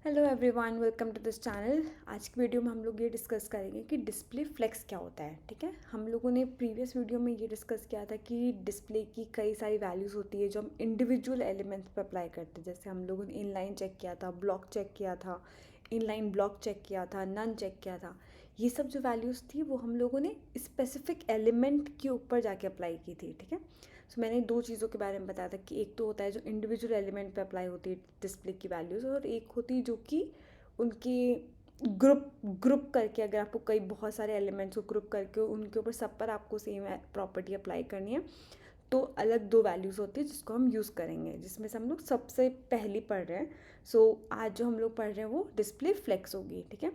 Hello everyone, welcome to this channel. आज की video में हम लोग ये डिस्कस करेंगे कि डिस्प्ले फ्लेक्स क्या होता है। ठीक है, हम लोगों ने प्रीवियस वीडियो में ये डिस्कस किया था कि डिस्प्ले की कई सारी वैल्यूज़ होती है जो हम इंडिविजुअल एलिमेंट्स पर अप्लाई करते हैं। जैसे हम लोगों ने इनलाइन चेक किया था, ब्लॉक चेक किया था, इनलाइन ब्लॉक चेक किया था, नन चेक किया था। ये सब जो वैल्यूज़ थी वो हम लोगों ने स्पेसिफिक एलिमेंट के ऊपर जाके अप्लाई की थी। ठीक है, सो मैंने दो चीज़ों के बारे में बताया था कि एक तो होता है जो इंडिविजुअल एलिमेंट पे अप्लाई होती है डिस्प्ले की वैल्यूज़, और एक होती है जो कि उनके ग्रुप ग्रुप करके, अगर आपको कई बहुत सारे एलिमेंट्स को ग्रुप करके उनके ऊपर सब पर आपको सेम प्रॉपर्टी अप्लाई करनी है तो अलग दो वैल्यूज़ होती है जिसको हम यूज़ करेंगे, जिसमें से हम लोग सबसे पहली पढ़ रहे हैं। आज जो हम लोग पढ़ रहे हैं वो डिस्प्ले फ्लेक्स होगी। ठीक है,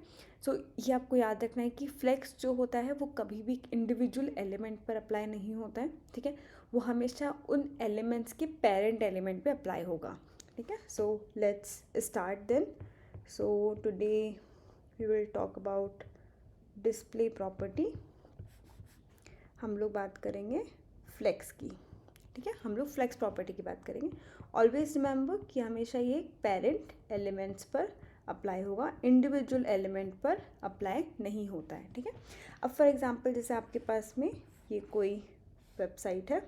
ये आपको याद रखना है कि फ्लेक्स जो होता है वो कभी भी इंडिविजुअल एलिमेंट पर अप्लाई नहीं होता है। ठीक है, वो हमेशा उन एलिमेंट्स के पेरेंट एलिमेंट पे अप्लाई होगा। ठीक है, so let's start then. So today we will talk about display property. हम लोग बात करेंगे फ्लेक्स की। ठीक है, हम लोग फ्लेक्स प्रॉपर्टी की बात करेंगे। ऑलवेज रिमेंबर कि हमेशा ये पेरेंट एलिमेंट्स पर अप्लाई होगा, इंडिविजुअल एलिमेंट पर अप्लाई नहीं होता है। ठीक है, अब फॉर एग्जांपल जैसे आपके पास में ये कोई वेबसाइट है।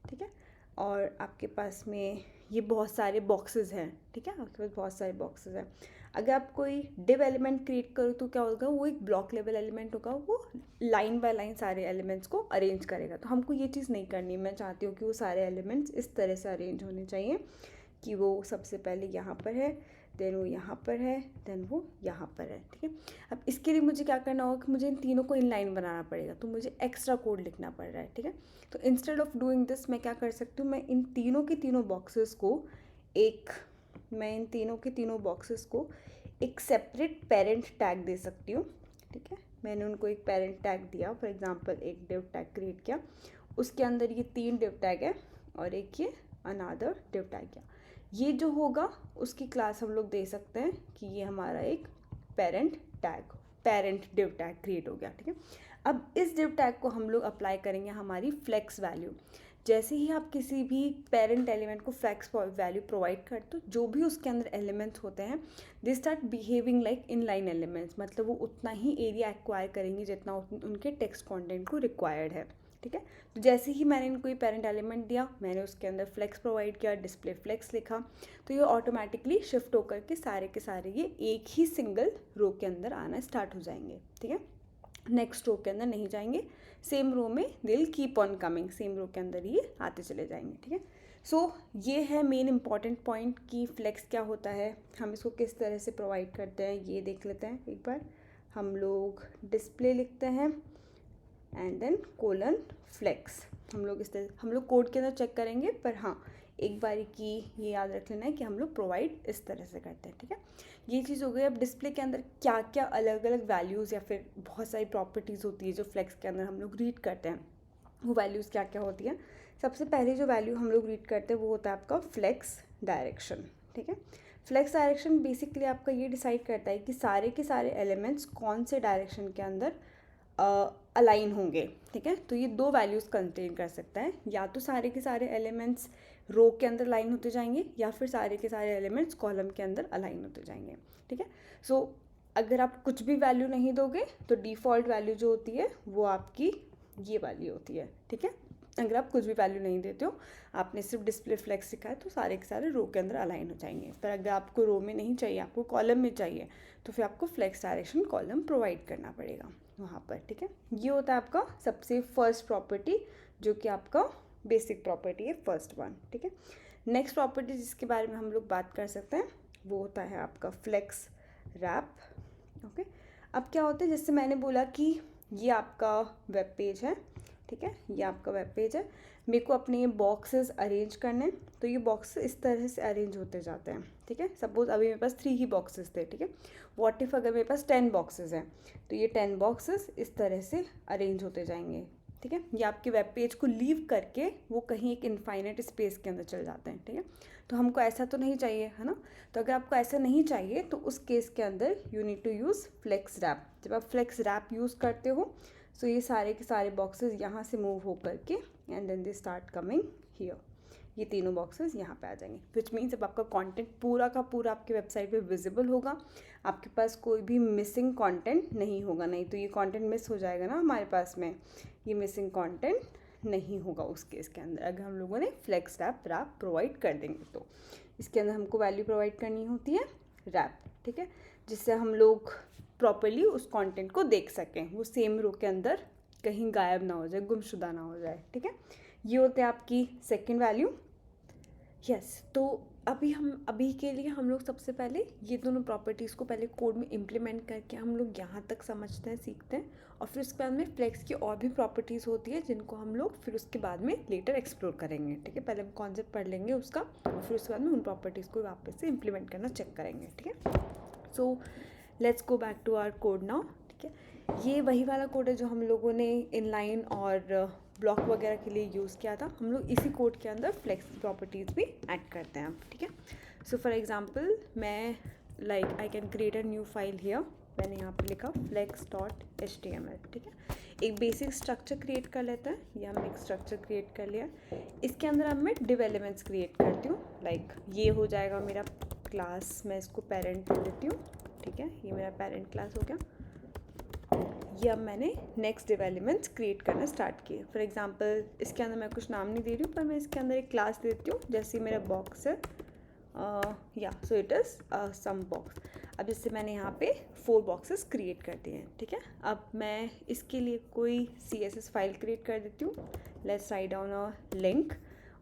ठीक है, और आपके पास में ये बहुत सारे बॉक्सेस हैं। ठीक है, आपके पास बहुत सारे बॉक्सेस हैं। अगर आप कोई डिव एलिमेंट क्रिएट करो तो क्या होगा, वो एक ब्लॉक लेवल एलिमेंट होगा, वो लाइन बाय लाइन सारे एलिमेंट्स को अरेंज करेगा। तो हमको ये चीज़ नहीं करनी। मैं चाहती हूँ कि वो सारे एलिमेंट्स इस तरह से अरेंज होने चाहिए कि वो सबसे पहले यहाँ पर है, देन वो यहाँ पर है, देन वो यहाँ पर है। ठीक है, अब इसके लिए मुझे क्या करना होगा कि मुझे इन तीनों को इनलाइन बनाना पड़ेगा, तो मुझे एक्स्ट्रा कोड लिखना पड़ रहा है। ठीक है, तो इंस्टेड ऑफ डूइंग दिस मैं क्या कर सकती हूँ, मैं इन तीनों के तीनों बॉक्सेस को एक सेपरेट पेरेंट टैग दे सकती हूँ। ठीक है, मैंने उनको एक पेरेंट टैग दिया, फॉर एग्जांपल एक डिव टैग क्रिएट किया, उसके अंदर ये 3 डिव टैग है और एक ये अनादर डिव टैग किया। ये जो होगा उसकी क्लास हम लोग दे सकते हैं कि ये हमारा एक पेरेंट डिव टैग क्रिएट हो गया। ठीक है, अब इस डिव टैग को हम लोग अप्लाई करेंगे हमारी फ्लेक्स वैल्यू। जैसे ही आप किसी भी पेरेंट एलिमेंट को फ्लेक्स वैल्यू प्रोवाइड करते हो, जो भी उसके अंदर एलिमेंट्स होते हैं they start behaving like inline elements, मतलब वो उतना ही एरिया एक्वायर करेंगे जितना उनके टेक्स्ट कंटेंट को रिक्वायर्ड है। ठीक है, तो जैसे ही मैंने इनको ये पेरेंट एलिमेंट दिया, मैंने उसके अंदर फ्लेक्स प्रोवाइड किया, डिस्प्ले फ्लेक्स लिखा, तो ये ऑटोमेटिकली शिफ्ट होकर के सारे ये एक ही सिंगल रो के अंदर आना स्टार्ट हो जाएंगे। ठीक है, नेक्स्ट रो के अंदर नहीं जाएंगे, सेम रो में will keep on coming, same row के अंदर ये आते चले जाएंगे। ठीक है, ये है मेन इंपॉर्टेंट पॉइंट कि फ्लेक्स क्या होता है, हम इसको किस तरह से प्रोवाइड करते हैं ये देख लेते हैं एक बार। हम लोग डिस्प्ले लिखते हैं एंड देन कोलन फ्लेक्स। हम लोग कोड के अंदर चेक करेंगे, पर हाँ एक बारी की ये याद रख लेना है कि हम लोग प्रोवाइड इस तरह से करते हैं। ठीक है, ये चीज़ हो गई। अब डिस्प्ले के अंदर क्या क्या अलग अलग वैल्यूज़ या फिर बहुत सारी प्रॉपर्टीज़ होती है जो फ्लेक्स के अंदर हम लोग रीड करते हैं, वो वैल्यूज़ क्या क्या होती हैं। सबसे पहले जो वैल्यू हम लोग रीड करते हैं वो होता है आपका फ्लेक्स डायरेक्शन। ठीक है, फ्लेक्स डायरेक्शन बेसिकली आपका ये डिसाइड करता है कि सारे के सारे एलिमेंट्स कौन से डायरेक्शन के अंदर अलाइन होंगे। ठीक है, तो ये दो वैल्यूज़ कंटेन कर सकता है, या तो सारे के सारे एलिमेंट्स रो के अंदर अलाइन होते जाएंगे या फिर सारे के सारे एलिमेंट्स कॉलम के अंदर अलाइन होते जाएंगे। ठीक है, अगर आप कुछ भी वैल्यू नहीं दोगे तो डिफ़ॉल्ट वैल्यू जो होती है वो आपकी ये वाली होती है। ठीक है, अगर आप कुछ भी वैल्यू नहीं देते हो, आपने सिर्फ डिस्प्ले फ्लेक्स सिखाया, तो सारे के सारे रो के अंदर अलाइन हो जाएंगे। पर अगर आपको रो में नहीं चाहिए, आपको कॉलम में चाहिए, तो फिर आपको फ्लेक्स डायरेक्शन कॉलम प्रोवाइड करना पड़ेगा वहाँ पर। ठीक है, ये होता है आपका सबसे फर्स्ट प्रॉपर्टी, जो कि आपका बेसिक प्रॉपर्टी है, फर्स्ट वन। ठीक है, नेक्स्ट प्रॉपर्टी जिसके बारे में हम लोग बात कर सकते हैं वो होता है आपका फ्लेक्स रैप। ओके, अब क्या होता है, जैसे मैंने बोला कि ये आपका वेब पेज है। ठीक है, ये आपका वेब पेज है, मेरे को अपने ये बॉक्सेस अरेंज करने हैं, तो ये बॉक्सेस इस तरह से अरेंज होते जाते हैं। ठीक है, सपोज अभी मेरे पास 3 ही बॉक्सेस थे। ठीक है, व्हाट इफ़ अगर मेरे पास 10 बॉक्सेस हैं, तो ये 10 बॉक्सेस इस तरह से अरेंज होते जाएंगे। ठीक है, ये आपके वेब पेज को लीव करके वो कहीं एक इनफाइनाइट स्पेस के अंदर चल जाते हैं। ठीक है, तो हमको ऐसा तो नहीं चाहिए, है ना। तो अगर आपको ऐसा नहीं चाहिए तो उस केस के अंदर you need to use flex wrap. जब आप फ्लेक्स रैप यूज़ करते हो, सो ये सारे के सारे बॉक्सेस यहाँ से मूव हो करके and then they start coming here. ये तीनों बॉक्सेस यहाँ पे आ जाएंगे, विच मीन्स अब आपका कंटेंट पूरा का पूरा आपकी वेबसाइट पे विजिबल होगा, आपके पास कोई भी मिसिंग कंटेंट नहीं होगा। नहीं तो ये कंटेंट मिस हो जाएगा ना हमारे पास में, ये मिसिंग कंटेंट नहीं होगा उस केस के अंदर, अगर हम लोगों ने फ्लेक्स रैप प्रोवाइड कर देंगे। तो इसके अंदर हमको वैल्यू प्रोवाइड करनी होती है रैप, ठीक है, जिससे हम लोग प्रॉपरली उस कंटेंट को देख सकें, वो सेम रो के अंदर कहीं गायब ना हो जाए, गुमशुदा ना हो जाए, ठीक है। ये होते हैं आपकी सेकंड वैल्यू। यस, तो अभी के लिए हम लोग सबसे पहले ये दोनों प्रॉपर्टीज़ को पहले कोड में इम्प्लीमेंट करके हम लोग यहाँ तक समझते हैं, सीखते हैं, और फिर उसके बाद में फ्लेक्स की और भी प्रॉपर्टीज़ होती है जिनको हम लोग फिर उसके बाद में लेटर एक्सप्लोर करेंगे, ठीक है। पहले हम कॉन्सेप्ट पढ़ लेंगे उसका, और फिर उसके बाद में उन प्रॉपर्टीज़ को वापस से इम्प्लीमेंट करना चेक करेंगे, ठीक है। So let's go back to our code now, ठीक है। ये वही वाला कोड है जो हम लोगों ने इनलाइन और ब्लॉक वगैरह के लिए यूज़ किया था। हम लोग इसी कोड के अंदर फ्लेक्स प्रॉपर्टीज़ भी ऐड करते हैं, ठीक है। सो फॉर एग्जांपल मैं I can create a new file here, मैंने यहाँ पे लिखा flex.html, ठीक है। एक बेसिक स्ट्रक्चर क्रिएट कर लेते हैं, ये हमने एक स्ट्रक्चर क्रिएट कर लिया। इसके अंदर अब मैं डिव एलिमेंट्स क्रिएट करती हूँ, ये हो जाएगा मेरा क्लास, मैं इसको पेरेंट दे देती हूँ, ठीक है। ये मेरा पेरेंट क्लास हो गया। ये अब मैंने नेक्स्ट डिव एलिमेंट्स क्रिएट करना स्टार्ट किए। फॉर एग्जांपल इसके अंदर मैं कुछ नाम नहीं दे रही हूँ, पर मैं इसके अंदर एक क्लास देती हूँ, जैसे मेरा बॉक्स है, so it is some box. अब इससे मैंने यहाँ पे 4 बॉक्सेस क्रिएट कर दिए हैं, ठीक है। अब मैं इसके लिए कोई CSS फाइल क्रिएट कर देती हूँ, let's write down a link,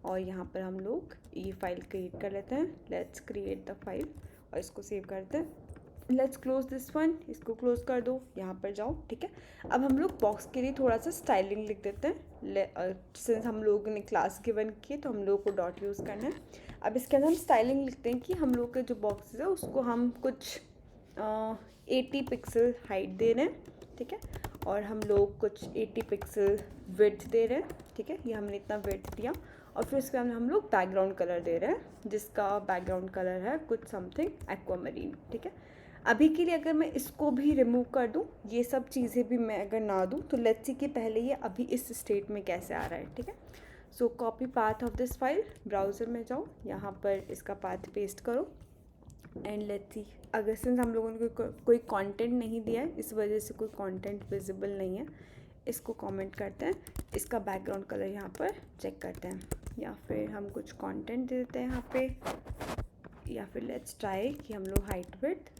और यहाँ पर हम लोग ये फाइल क्रिएट कर लेते हैं। लेट्स क्रिएट द फाइल और इसको सेव करते हैं। लेट्स क्लोज दिस वन, इसको क्लोज कर दो, यहाँ पर जाओ, ठीक है। अब हम लोग बॉक्स के लिए थोड़ा सा स्टाइलिंग लिख देते हैं। सिंस हम लोगों ने क्लास गिवन किए तो हम लोग को डॉट यूज़ करना है। अब इसके अंदर हम स्टाइलिंग लिखते हैं कि हम लोग के जो बॉक्सेस है उसको हम कुछ 80 पिक्सल हाइट दे रहे हैं, ठीक है, और हम लोग कुछ 80 पिक्सल विड्थ दे रहे हैं, ठीक है। ये हमने इतना विड्थ दिया, और फिर उसके बाद हम लोग बैकग्राउंड कलर दे रहे हैं, जिसका बैकग्राउंड कलर है कुछ समथिंग एक्वामरीन, ठीक है। अभी के लिए अगर मैं इसको भी रिमूव कर दूं, ये सब चीज़ें भी मैं अगर ना दूं, तो लेट्स सी कि पहले ये अभी इस स्टेट में कैसे आ रहा है, ठीक है। सो copy path of this file, browser में जाओ, यहाँ पर इसका पाथ पेस्ट करो, एंड लेट्स सी, अगर सिंस हम लोगों ने कोई कंटेंट नहीं दिया है, इस वजह से कोई कंटेंट विजिबल नहीं है, इसको कमेंट करते हैं, इसका बैकग्राउंड कलर यहाँ पर चेक करते हैं, या फिर हम कुछ कंटेंट दे देते हैं यहाँ पे, या फिर लेट्स ट्राई कि हम लोग हाइट विड्थ,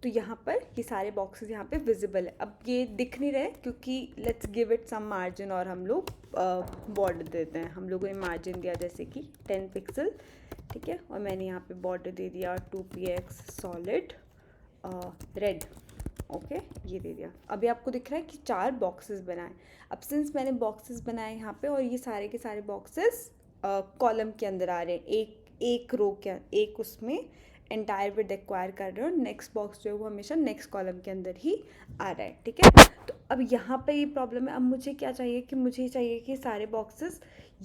तो यहाँ पर ये सारे बॉक्सेस यहाँ पे विजिबल है। अब ये दिख नहीं रहे क्योंकि let's give it some margin, और हम लोग बॉर्डर देते हैं। हम लोगों ने मार्जिन दिया जैसे कि 10 पिक्सल, ठीक है, और मैंने यहाँ पे बॉर्डर दे दिया 2px सॉलिड रेड, ओके, ये दे दिया। अभी आपको दिख रहा है कि 4 बॉक्सेस बनाए। अब सिंस मैंने बॉक्सेस बनाए यहाँ पे, और ये सारे के सारे बॉक्सेस कॉलम के अंदर आ रहे हैं, एक रो के, एक उसमें एंटायर विड्थ एक्वायर कर रहे हो, नेक्स्ट बॉक्स जो है वो हमेशा नेक्स्ट कॉलम के अंदर ही आ रहा है, ठीक है। तो अब यहाँ पे ये प्रॉब्लम है। अब मुझे क्या चाहिए कि मुझे चाहिए कि सारे बॉक्सेस,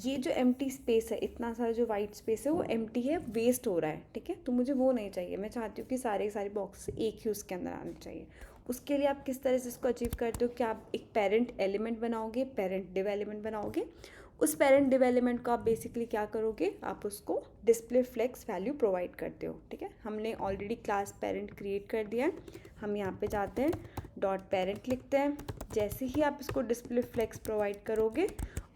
ये जो एम्प्टी स्पेस है, इतना सारा जो वाइट स्पेस है वो एम्प्टी है, वेस्ट हो रहा है, ठीक है। तो मुझे वो नहीं चाहिए, मैं चाहती हूँ कि सारे बॉक्स एक ही उसके अंदर आने चाहिए। उसके लिए आप किस तरह से इसको अचीव करते हो कि आप एक पेरेंट एलिमेंट बनाओगे, पेरेंट डिव एलिमेंट बनाओगे। उस पेरेंट डिव एलिमेंट को आप बेसिकली क्या करोगे, आप उसको डिस्प्ले फ्लेक्स वैल्यू प्रोवाइड करते हो, ठीक है। हमने ऑलरेडी क्लास पेरेंट क्रिएट कर दिया है, हम यहाँ पे जाते हैं, डॉट पेरेंट लिखते हैं। जैसे ही आप इसको डिस्प्ले फ्लेक्स प्रोवाइड करोगे,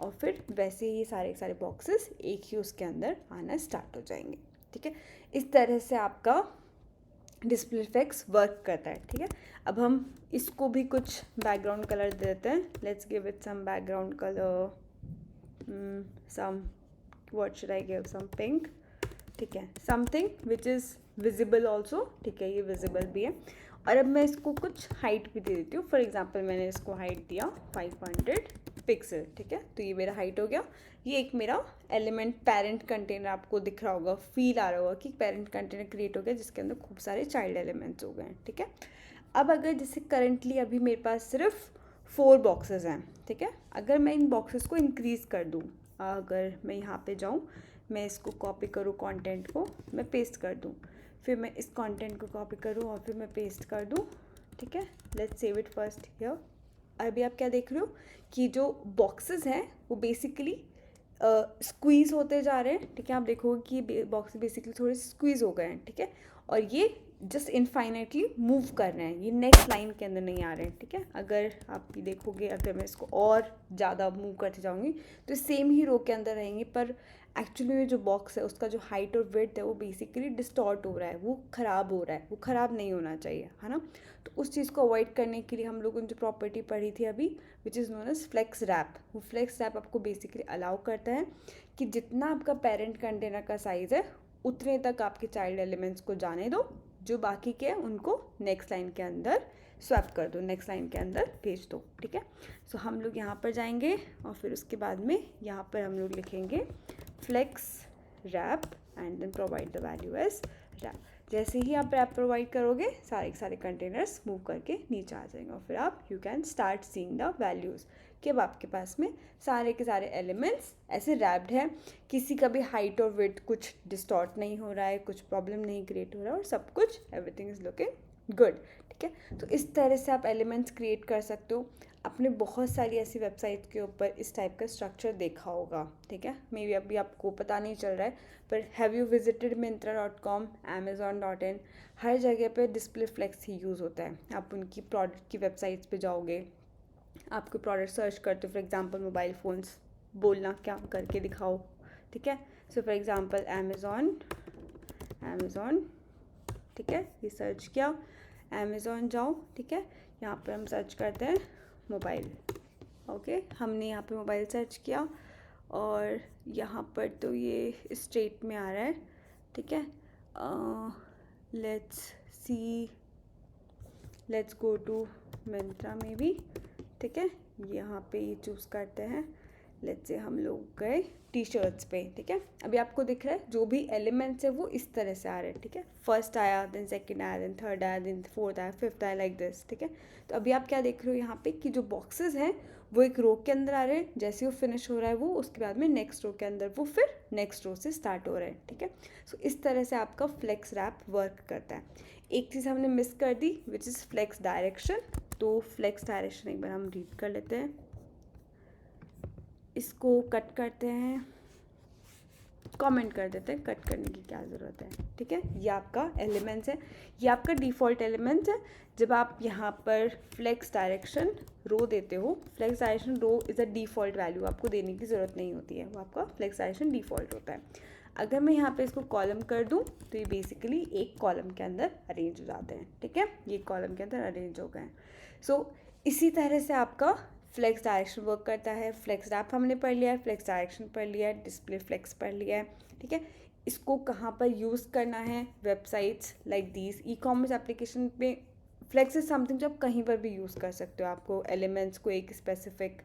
और फिर वैसे ही सारे बॉक्सेस एक ही उसके अंदर आना स्टार्ट हो जाएंगे, ठीक है। इस तरह से आपका डिस्प्ले फ्लेक्स वर्क करता है, ठीक है। अब हम इसको भी कुछ बैकग्राउंड कलर देते हैं, let's give it some background colour, some, what should I give, some pink, ठीक है, something which is visible also, ठीक है, ये visible भी है। और अब मैं इसको कुछ हाइट भी दे देती हूँ। फॉर एग्जांपल मैंने इसको हाइट दिया 500 पिक्सल, ठीक है, तो ये मेरा हाइट हो गया। ये एक मेरा एलिमेंट पेरेंट कंटेनर आपको दिख रहा होगा, फील आ रहा होगा कि पेरेंट कंटेनर क्रिएट हो गया जिसके अंदर खूब सारे चाइल्ड एलिमेंट्स हो गए हैं, ठीक है। अब अगर जैसे करेंटली अभी मेरे पास सिर्फ 4 बॉक्सेस हैं, ठीक है, अगर मैं इन बॉक्सेस को इंक्रीज़ कर दूँ, अगर मैं यहाँ पे जाऊँ, मैं इसको कॉपी करूँ, कंटेंट को मैं पेस्ट कर दूँ, फिर मैं इस कंटेंट को कॉपी करूँ और फिर मैं पेस्ट कर दूँ, ठीक है। Let's save it first here. अभी आप क्या देख रहे हो कि जो बॉक्सेस हैं वो बेसिकली स्क्वीज़ होते जा रहे हैं, ठीक है। आप देखोगे कि बॉक्स बेसिकली थोड़े स्क्वीज़ हो गए हैं, ठीक है, और ये जस्ट इनफाइनाइटली मूव कर रहे हैं, ये नेक्स्ट लाइन के अंदर नहीं आ रहे हैं, ठीक है। अगर आप ये देखोगे, अगर मैं इसको और ज़्यादा मूव करते जाऊँगी तो सेम ही रो के अंदर रहेंगे, पर एक्चुअली में जो बॉक्स है उसका जो हाइट और विड्थ है वो बेसिकली डिस्टॉर्ट हो रहा है, वो ख़राब हो रहा है, वो ख़राब नहीं होना चाहिए, है ना। तो उस चीज़ को अवॉइड करने के लिए हम लोगों ने जो प्रॉपर्टी पढ़ी थी अभी, which is known as flex wrap, वो फ्लेक्स रैप आपको बेसिकली अलाउ करता है कि जितना आपका पेरेंट कंटेनर का साइज़ है उतने तक आपके चाइल्ड एलिमेंट्स को जाने दो, जो बाकी के हैं उनको नेक्स्ट लाइन के अंदर स्वैप कर दो, नेक्स्ट लाइन के अंदर भेज दो, ठीक है। सो हम लोग यहाँ पर जाएंगे और फिर उसके बाद में यहाँ पर हम लोग लिखेंगे flex wrap and then provide the value as wrap. जैसे ही आप रैप प्रोवाइड करोगे सारे के सारे कंटेनर्स मूव करके नीचे आ जाएंगे और फिर आप you can start seeing the values कि अब आपके पास में सारे के सारे एलिमेंट्स ऐसे रैप्ड है, किसी का भी हाइट और विड्थ कुछ डिस्टॉर्ट नहीं हो रहा है, कुछ प्रॉब्लम नहीं क्रिएट हो रहा है और सब कुछ एवरीथिंग इज़ लुकिंग गुड, ठीक है। तो इस तरह से आप एलिमेंट्स क्रिएट कर सकते हो। आपने बहुत सारी ऐसी वेबसाइट के ऊपर इस टाइप का स्ट्रक्चर देखा होगा, ठीक है। मे बी अभी आपको पता नहीं चल रहा है, पर have you visited Myntra.com, Amazon.in, हर जगह पे डिस्प्ले फ्लेक्स ही यूज़ होता है। आप उनकी प्रोडक्ट की वेबसाइट्स पे जाओगे, आपको प्रोडक्ट सर्च करते हो, फॉर एग्जांपल मोबाइल फ़ोन्स, बोलना क्या करके दिखाओ, ठीक है। सो फॉर एग्जांपल अमेज़ॉन, ठीक है, ये सर्च किया, अमेज़ॉन जाओ, ठीक है, यहाँ पर हम सर्च करते हैं मोबाइल, ओके, हमने यहाँ पे मोबाइल सर्च किया और यहाँ पर तो ये स्ट्रेट में आ रहा है, ठीक है। लेट्स गो टू मिंत्रा में भी, ठीक है, यहाँ पे ये चूज़ करते हैं। लेट्स से हम लोग गए टी शर्ट्स पे, ठीक है। अभी आपको दिख रहा है जो भी एलिमेंट्स है वो इस तरह से आ रहे हैं, ठीक है। फर्स्ट आया, देन सेकंड आया, देन थर्ड आया, देन फोर्थ आया, फिफ्थ आया, लाइक दिस, ठीक है। तो अभी आप क्या देख रहे हो यहाँ पे कि जो बॉक्सेस हैं वो एक रो के अंदर आ रहे हैं, जैसे वो फिनिश हो रहा है वो उसके बाद में नेक्स्ट रो के अंदर वो फिर नेक्स्ट रो से स्टार्ट हो रहा है, ठीक है। सो इस तरह से आपका फ्लेक्स रैप वर्क करता है। एक चीज़ हमने मिस कर दी विच इज़ फ्लेक्स डायरेक्शन, तो फ्लेक्स डायरेक्शन एक बार हम रीड कर लेते हैं, इसको कट करते हैं, कमेंट कर देते हैं, कट करने की क्या ज़रूरत है, ठीक है। ये आपका एलिमेंट्स है, ये आपका डिफ़ॉल्ट एलिमेंट्स है। जब आप यहाँ पर फ्लेक्स डायरेक्शन रो देते हो, flex direction row is a default value, आपको देने की ज़रूरत नहीं होती है, वो आपका फ्लेक्स डायरेक्शन डिफ़ॉल्ट होता है। अगर मैं यहाँ पे इसको कॉलम कर दूँ तो ये बेसिकली एक कॉलम के अंदर अरेंज हो जाते हैं, ठीक है, ये कॉलम के अंदर अरेंज हो गए हैं। सो इसी तरह से आपका फ्लेक्स डायरेक्शन वर्क करता है। फ्लेक्स रैप हमने पढ़ लिया है, फ्लेक्स डायरेक्शन पढ़ लिया है, डिस्प्ले फ्लेक्स पढ़ लिया है, ठीक है। इसको कहाँ पर यूज़ करना है, websites like these, e commerce application पे फ्लेक्स इज समथिंग जो आप कहीं पर भी यूज़ कर सकते हो। आपको एलिमेंट्स को एक स्पेसिफिक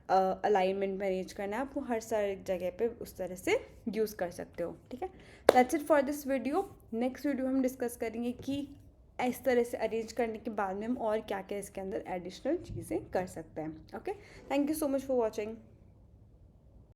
अलाइनमेंट में अरेंज करना है, आपको हर सारी जगह पे उस तरह से यूज़ कर सकते हो, ठीक है। That's it for this video. Next video हम डिस्कस करेंगे कि इस तरह से अरेंज करने के बाद में हम और क्या क्या इसके अंदर एडिशनल चीज़ें कर सकते हैं, okay. Thank you so much for watching.